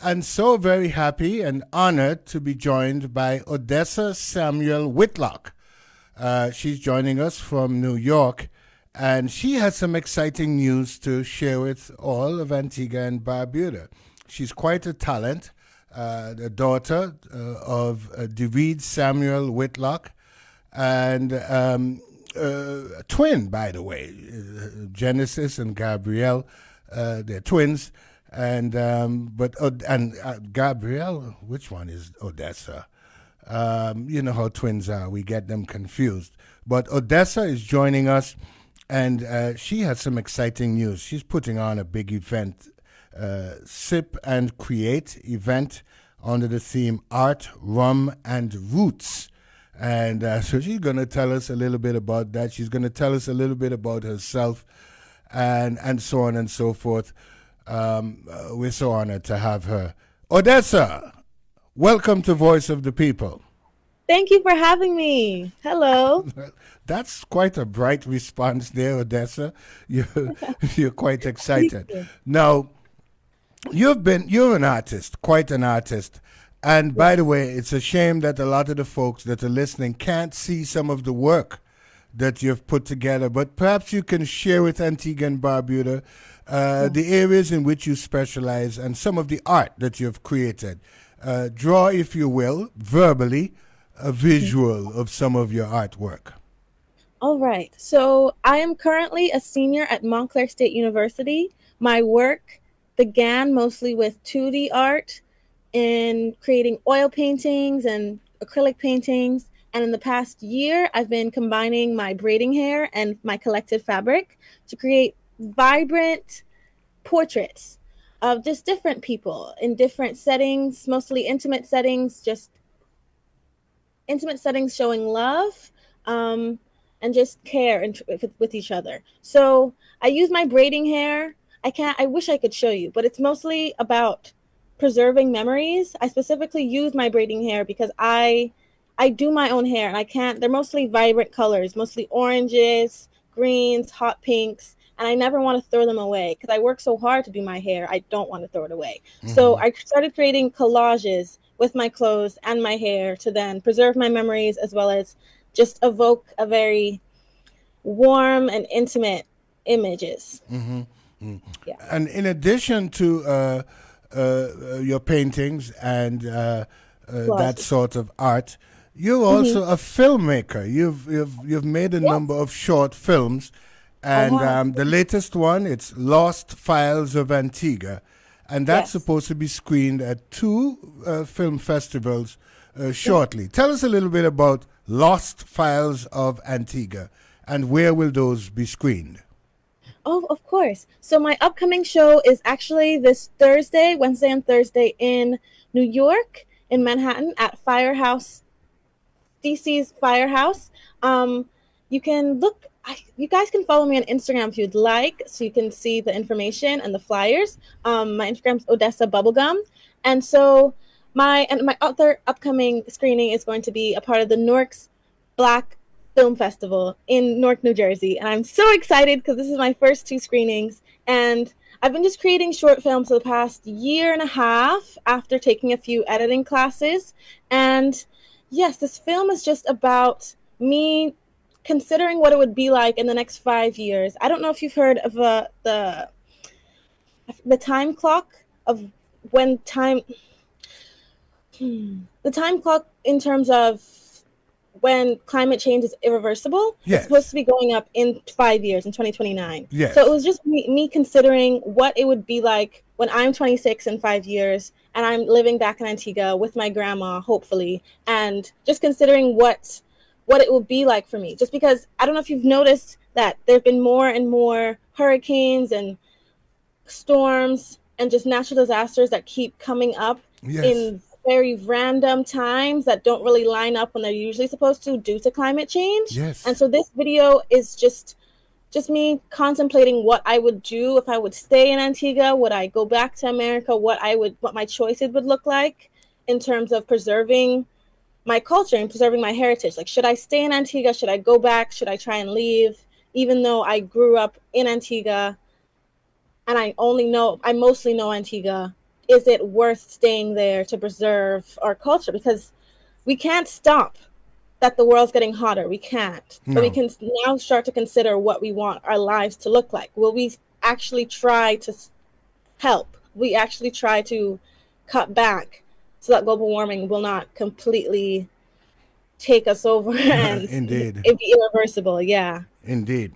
and so very happy and honored to be joined by Odessa Whitlock. She's joining us from New York, and she has some exciting news to share with all of Antigua and Barbuda. She's quite a talent, the daughter of DeReed Samuel Whitlock, and twin, by the way, Genesis and Gabrielle. They're twins, and Gabrielle, which one is Odessa? You know how twins are; we get them confused. But Odessa is joining us, and she has some exciting news. She's putting on a big event, Sip and Create event under the theme Art, Rum, and Roots. And so she's going to tell us a little bit about that. She's going to tell us a little bit about herself and so on and so forth. We're so honored to have her. Odessa, welcome to Voice of the People. Thank you for having me. Hello. That's quite a bright response there, Odessa. You're quite excited. Now, you're an artist, quite an artist. And by the way, it's a shame that a lot of the folks that are listening can't see some of the work that you've put together, but perhaps you can share with Antigua and Barbuda the areas in which you specialize and some of the art that you've created. Draw, if you will, verbally, a visual of some of your artwork. All right. So I am currently a senior at Montclair State University. My work began mostly with 2D art in creating oil paintings and acrylic paintings. And in the past year, I've been combining my braiding hair and my collected fabric to create vibrant portraits of just different people in different settings, mostly intimate settings, just intimate settings showing love and just care with each other. So I use my braiding hair. I wish I could show you, but it's mostly about preserving memories. I specifically use my braiding hair because I do my own hair, and they're mostly vibrant colors, mostly oranges, greens, hot pinks, and I never want to throw them away because I work so hard to do my hair. I don't want to throw it away. Mm-hmm. So I started creating collages with my clothes and my hair to then preserve my memories as well as just evoke a very warm and intimate images. Mm-hmm. Mm-hmm. Yeah. And in addition to your paintings and that sort of art, you're also a filmmaker. You've made a number of short films, and the latest one, it's Lost Files of Antigua, and that's supposed to be screened at 2 film festivals shortly. Tell us a little bit about Lost Files of Antigua, and where will those be screened? Oh, of course. So my upcoming show is actually this Thursday, Wednesday and Thursday in New York, in Manhattan at Firehouse, DC's Firehouse. You can look, you guys can follow me on Instagram if you'd like, so you can see the information and the flyers. My Instagram's Odessa Bubblegum. And so my other upcoming screening is going to be a part of the Newark's Black Film Festival in Newark, New Jersey. And I'm so excited because this is my first 2 screenings. And I've been just creating short films for the past year and a half after taking a few editing classes. And yes, this film is just about me considering what it would be like in the next 5 years. I don't know if you've heard of the time clock of when time... The time clock in terms of when climate change is irreversible. Yes. It's supposed to be going up in 5 years, in 2029. Yes. So it was just me considering what it would be like when I'm 26 in 5 years and I'm living back in Antigua with my grandma, hopefully, and just considering what it would be like for me. Just because I don't know if you've noticed that there have been more and more hurricanes and storms and just natural disasters that keep coming up in very random times that don't really line up when they're usually supposed to due to climate change. Yes. And so this video is just me contemplating what I would do if I would stay in Antigua. Would I go back to America? What my choices would look like in terms of preserving my culture and preserving my heritage. Like, should I stay in Antigua? Should I go back? Should I try and leave? Even though I grew up in Antigua and I mostly know Antigua is it worth staying there to preserve our culture? Because we can't stop that the world's getting hotter. We can't. But we No. can now start to consider what we want our lives to look like. Will we actually try to help? We actually try to cut back so that global warming will not completely take us over and Indeed. it be irreversible. Yeah. Indeed.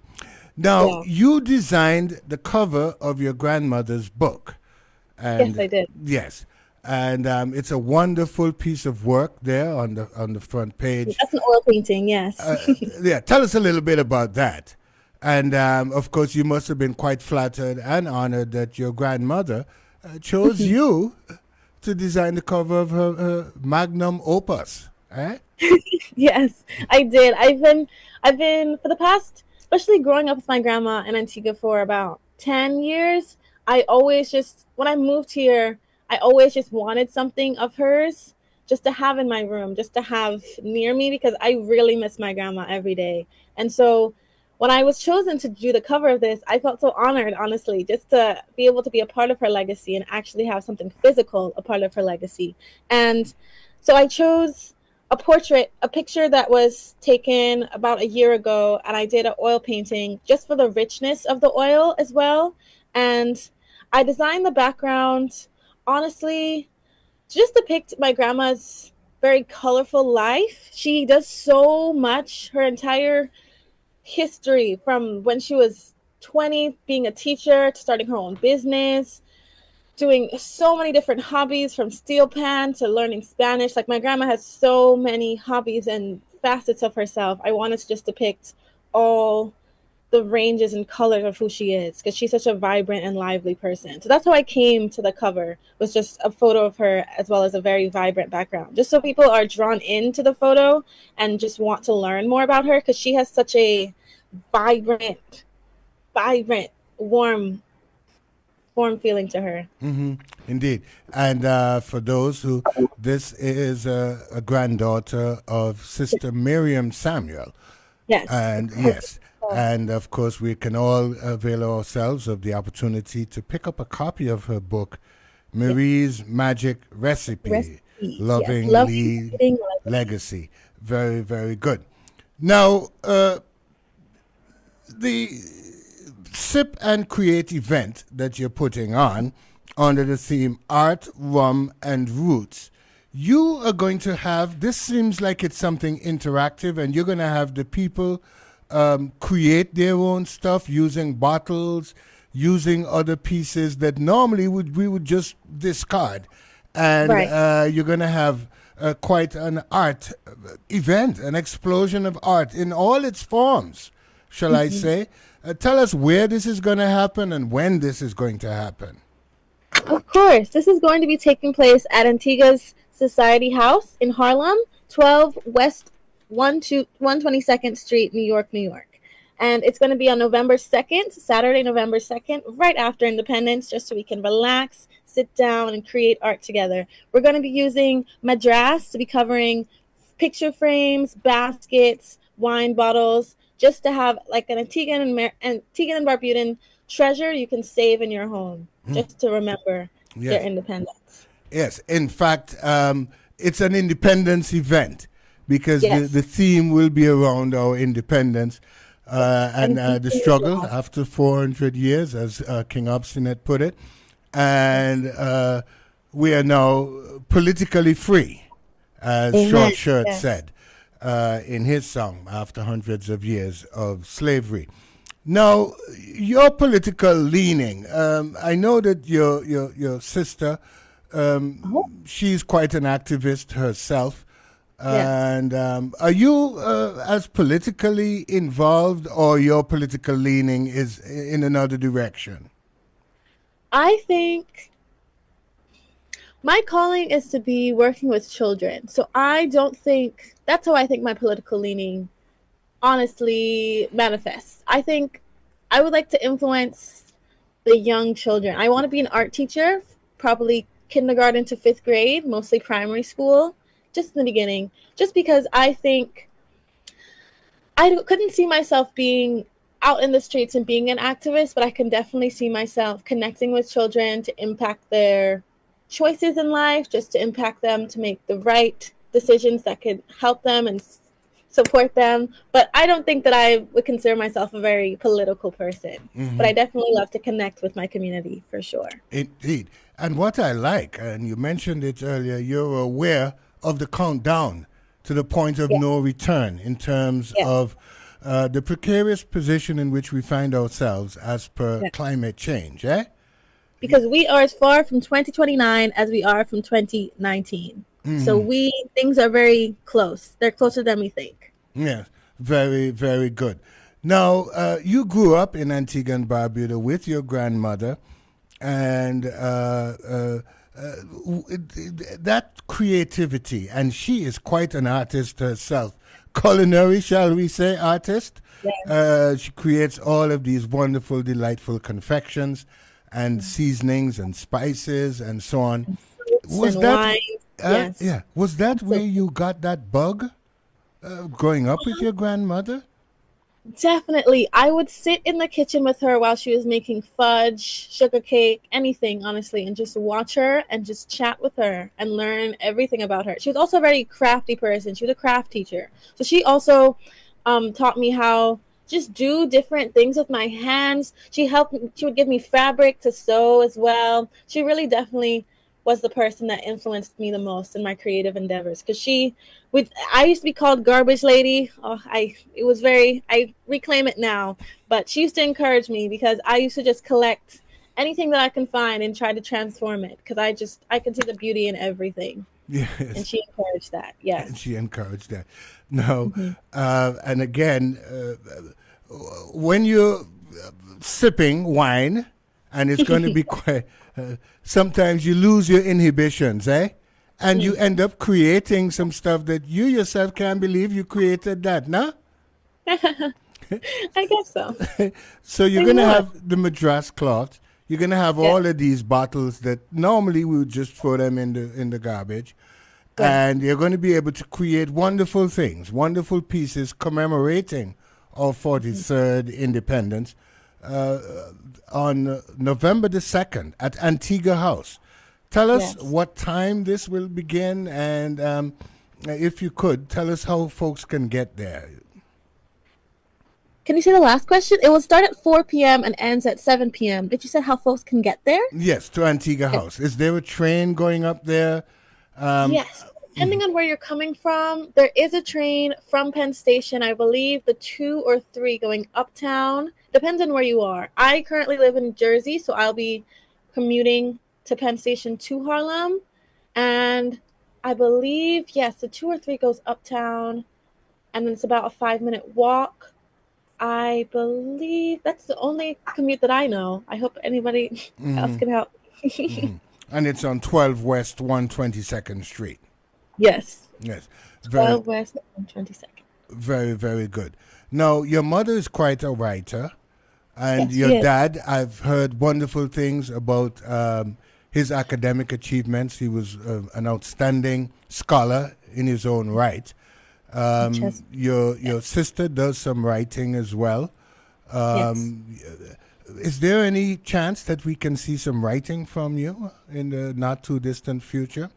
Now, Yeah. you designed the cover of your grandmother's book. Yes, And I did. yes. And it's a wonderful piece of work there on the front page. That's an oil painting, yes. Yeah, tell us a little bit about that. And of course, you must have been quite flattered and honored that your grandmother chose you to design the cover of her magnum opus. Eh? Yes, I did. I've been for the past, especially growing up with my grandma in Antigua for about 10 years, I always just when I moved here, I always just wanted something of hers just to have in my room, just to have near me because I really miss my grandma every day. And so when I was chosen to do the cover of this, I felt so honored, honestly, just to be able to be a part of her legacy and actually have something physical a part of her legacy. And so I chose a portrait, a picture that was taken about a year ago, and I did an oil painting just for the richness of the oil as well. And I designed the background, honestly, to just depict my grandma's very colorful life. She does so much, her entire history from when she was 20, being a teacher, to starting her own business, doing so many different hobbies from steel pan to learning Spanish. Like my grandma has so many hobbies and facets of herself. I wanted to just depict all the ranges and colors of who she is because she's such a vibrant and lively person. So that's how I came to the cover, was just a photo of her as well as a very vibrant background, just so people are drawn into the photo and just want to learn more about her because she has such a vibrant, vibrant, warm feeling to her. Indeed. And for those who, this is a granddaughter of Sister Miriam Samuel. Yes. And yes, and of course, we can all avail ourselves of the opportunity to pick up a copy of her book, Yes. Marie's Magic Recipe, Recipes. Yes. Loving Love Lee eating. Legacy. Very, very good. Now, the Sip and Create event that you're putting on under the theme Art, Rum, and Roots. You are going to have, this seems like it's something interactive, and you're going to have the people create their own stuff using bottles, using other pieces that normally we would just discard. And Right. you're going to have quite an art event, an explosion of art in all its forms, shall I say. Tell us where this is going to happen and when this is going to happen. Of course, this is going to be taking place at Antigua's Society House in Harlem, 12 West 122nd Street, New York, New York. And it's going to be on November 2nd, Saturday, November 2nd, right after Independence, just so we can relax, sit down, and create art together. We're going to be using Madras to be covering picture frames, baskets, wine bottles, just to have like an Antiguan and Barbudan treasure you can save in your home, just to remember their Yes. independence. Yes, in fact, it's an independence event because Yes. the theme will be around our independence and And the struggle after 400 years, as King Obstinate put it. And we are now politically free, as Amen. Short Shirt Yes. said in his song, after hundreds of years of slavery. Now, your political leaning, I know that your sister, she's quite an activist herself. Yes. And are you as politically involved, or your political leaning is in another direction? I think my calling is to be working with children. So I don't think that's how I think my political leaning honestly manifests. I think I would like to influence the young children. I want to be an art teacher, probably kindergarten to fifth grade, mostly primary school, just in the beginning, just because I think couldn't see myself being out in the streets and being an activist, but I can definitely see myself connecting with children to impact their choices in life, just to impact them to make the right decisions that could help them and support them. But I don't think that I would consider myself a very political person. But I definitely love to connect with my community for sure. Indeed. And what I like, and you mentioned it earlier, you're aware of the countdown to the point of Yeah. no return in terms Yeah. of the precarious position in which we find ourselves as per Yeah. climate change, eh? Because we are as far from 2029 as we are from 2019. So things are very close. They're closer than we think. Yes, very, very good. Now, you grew up in Antigua and Barbuda with your grandmother, and that creativity, and she is quite an artist herself, culinary, shall we say, artist. Yes. She creates all of these wonderful, delightful confections and seasonings and spices and so on. Fruits Was and that, wines. Yes. yeah, was that where So you got that bug growing up with your grandmother? definitely. I would sit in the kitchen with her while she was making fudge, sugar cake, anything, honestly, and just watch her and just chat with her and learn everything about her. She was also a very crafty person. She was a craft teacher. So she also taught me how just do different things with my hands. She would give me fabric to sew as well. She really definitely was the person that influenced me the most in my creative endeavors, because I used to be called garbage lady. I reclaim it now, but she used to encourage me because I used to just collect anything that I can find and try to transform it, because I can see the beauty in everything, and Yes, she encouraged that. and Yes. she encouraged that. No, Hmm. and again, when you're sipping wine, and it's going to be quite, sometimes you lose your inhibitions, eh? And you end up creating some stuff that you yourself can't believe you created that, no? I guess so. So you're Why going to not? have the madras cloth. You're going to have Yeah. all of these bottles that normally we would just throw them in the garbage. Yeah. And you're going to be able to create wonderful things, wonderful pieces commemorating our 43rd independence uh, on November the 2nd at Antigua House. Tell us Yes. what time this will begin, and if you could, tell us how folks can get there. Can you say the last question? It will start at 4 p.m. and ends at 7 p.m. Did you say how folks can get there? Yes, to Antigua Yes. House. Is there a train going up there? Um, Yes. Depending on where you're coming from, there is a train from Penn Station. I believe the 2 or 3 going uptown. Depends on where you are. I currently live in Jersey, so I'll be commuting to Penn Station to Harlem. And I believe, yes, the 2 or 3 goes uptown, and then it's about a 5-minute walk. I believe that's the only commute that I know. I hope anybody else can help. and it's on 12 West 122nd Street. Yes. Yes, very, 12 West and 22nd. very, very good. Now, your mother is quite a writer, and Yes, your she is. dad, I've heard wonderful things about his academic achievements. He was an outstanding scholar in his own right. Just, Your sister does some writing as well. yes. Is there any chance that we can see some writing from you in the not too distant future?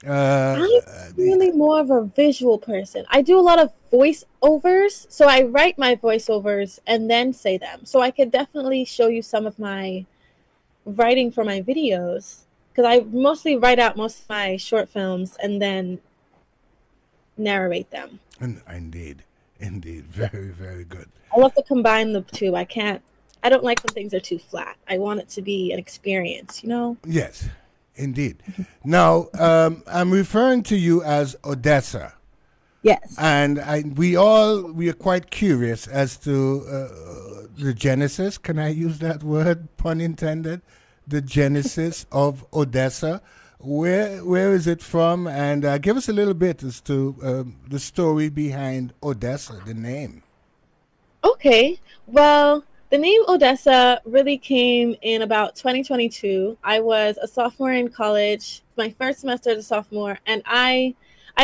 Uh, I'm really more of a visual person. I do a lot of voiceovers, so I write my voiceovers and then say them. So I could definitely show you some of my writing for my videos, because I mostly write out most of my short films and then narrate them. indeed, indeed, Yeah. very, very good. I love to combine the two. I don't like when things are too flat. I want it to be an experience, you know? Yes, indeed. Now, I'm referring to you as Odessa, Yes. and we are quite curious as to the genesis. Can I use that word, pun intended? The genesis of Odessa. Where is it from? And give us a little bit as to the story behind Odessa, the name. Okay. Well, the name Odessa really came in about 2022. I was a sophomore in college, my first semester as a sophomore, and I'd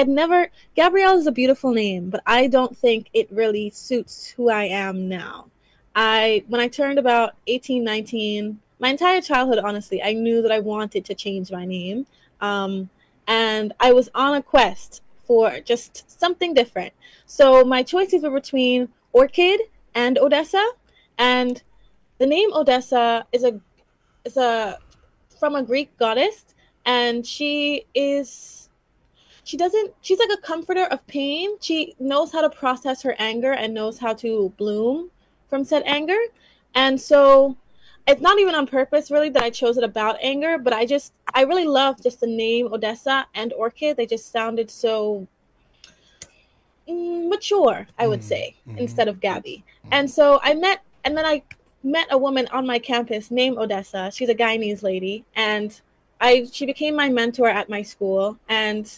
never, Gabrielle is a beautiful name, but I don't think it really suits who I am now. When I turned about 18, 19, my entire childhood, honestly, I knew that I wanted to change my name. Um, and I was on a quest for just something different. So my choices were between Orchid and Odessa. And the name Odessa is a from a Greek goddess, and she's like a comforter of pain. She knows how to process her anger and knows how to bloom from said anger. And so it's not even on purpose really that I chose it about anger, but I really love just the name Odessa and Orchid. They just sounded so mature, I would say, instead of Gabby. And so I met a woman on my campus named Odessa. She's a Guyanese lady, and she became my mentor at my school, and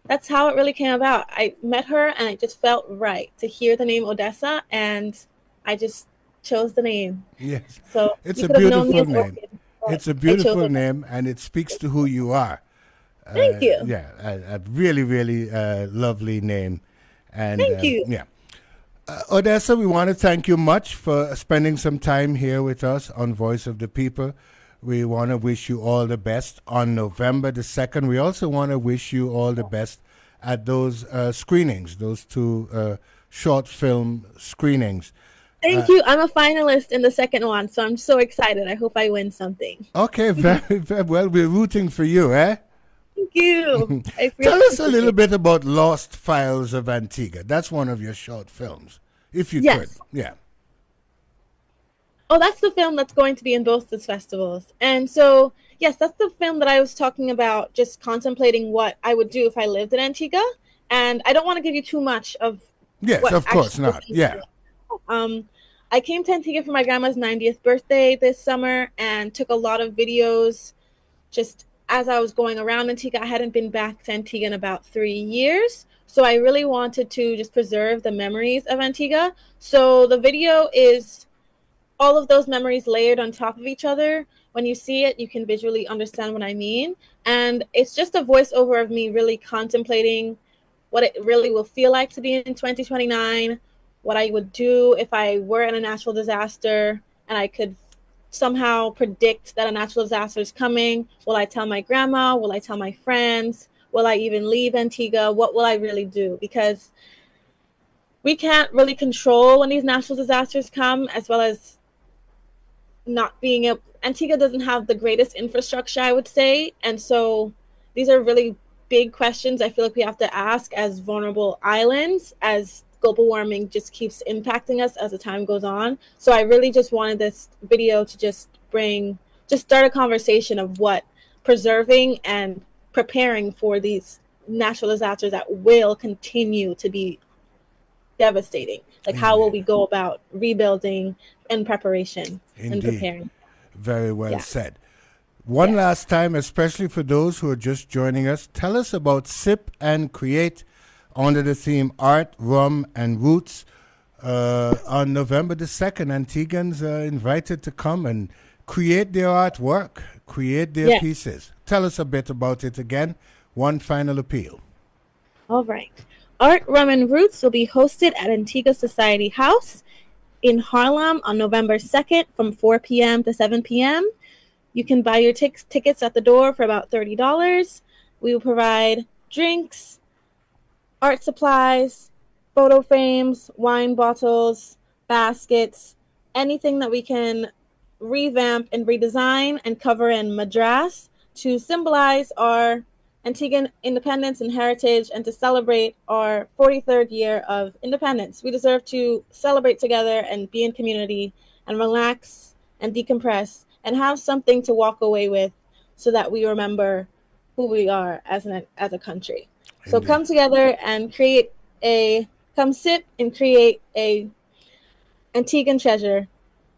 that's how it really came about. I met her, and it just felt right to hear the name Odessa, and I just chose the name. Yes, So it's you a could have known me beautiful as name. Orchid, but It's a I chose beautiful Odessa. name, and it speaks to who you are. Thank you. Yeah, a really, really lovely name. And Thank you. yeah. Odessa, we want to thank you much for spending some time here with us on Voice of the People. We want to wish you all the best on November the 2nd. We also want to wish you all the best at those screenings, those two short film screenings. Thank you. I'm a finalist in the second one, so I'm so excited. I hope I win something. Okay, very, very well. We're rooting for you, eh? Thank you. I really Tell us a appreciate little it. bit about Lost Files of Antigua. That's one of your short films, if you could. Yes. Yeah. Oh, that's the film that's going to be in both these festivals. And so, yes, that's the film that I was talking about, just contemplating what I would do if I lived in Antigua. And I don't want to give you too much of Yes, what of course actually not. Yeah. um, I came to Antigua for my grandma's 90th birthday this summer and took a lot of videos just as I was going around Antigua. I hadn't been back to Antigua in about 3 years. So I really wanted to just preserve the memories of Antigua. So the video is all of those memories layered on top of each other. When you see it, you can visually understand what I mean. And it's just a voiceover of me really contemplating what it really will feel like to be in 2029, what I would do if I were in a natural disaster and I could somehow predict that a natural disaster is coming. Will I tell my grandma? Will I tell my friends? Will I even leave Antigua? What will I really do? Because we can't really control when these natural disasters come, as well as not being able. Antigua doesn't have the greatest infrastructure, I would say, and so these are really big questions I feel like we have to ask as vulnerable islands, as global warming just keeps impacting us as the time goes on. So I really just wanted this video to just start a conversation of what preserving and preparing for these natural disasters that will continue to be devastating. Like, how will Indeed. we go about rebuilding and preparation and Indeed. preparing? Very well Yeah. said. One Yes. last time, especially for those who are just joining us, tell us about Sip and Create under the theme Art, Rum, and Roots. On November the 2nd, Antiguans are invited to come and create their artwork, create their Yes. pieces. Tell us a bit about it again. One final appeal. All right. Art, Rum, and Roots will be hosted at Antigua Society House in Harlem on November 2nd from 4 p.m. to 7 p.m. You can buy your tickets at the door for about $30. We will provide drinks, art supplies, photo frames, wine bottles, baskets, anything that we can revamp and redesign and cover in madras to symbolize our Antiguan independence and heritage and to celebrate our 43rd year of independence. We deserve to celebrate together and be in community and relax and decompress and have something to walk away with so that we remember who we are as a country. So Indeed. come together and come sit and create a Antiguan treasure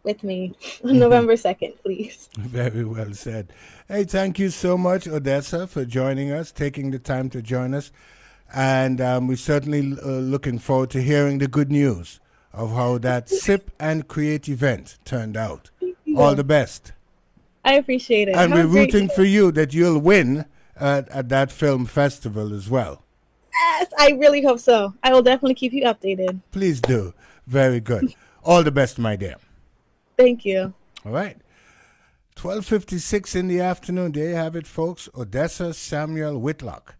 with me on November 2nd, please. Very well said. Hey, thank you so much, Odessa, for joining us, taking the time to join us. And we're certainly looking forward to hearing the good news of how that Sip and Create event turned out. Thank All you. the best. I appreciate it. And Have we're a great rooting day. for you that you'll win at that film festival as well. Yes, I really hope so. I will definitely keep you updated. Please do. Very good. All the best, my dear. Thank you. All right. 12:56 in the afternoon. There you have it, folks. Odessa Samuel Whitlock.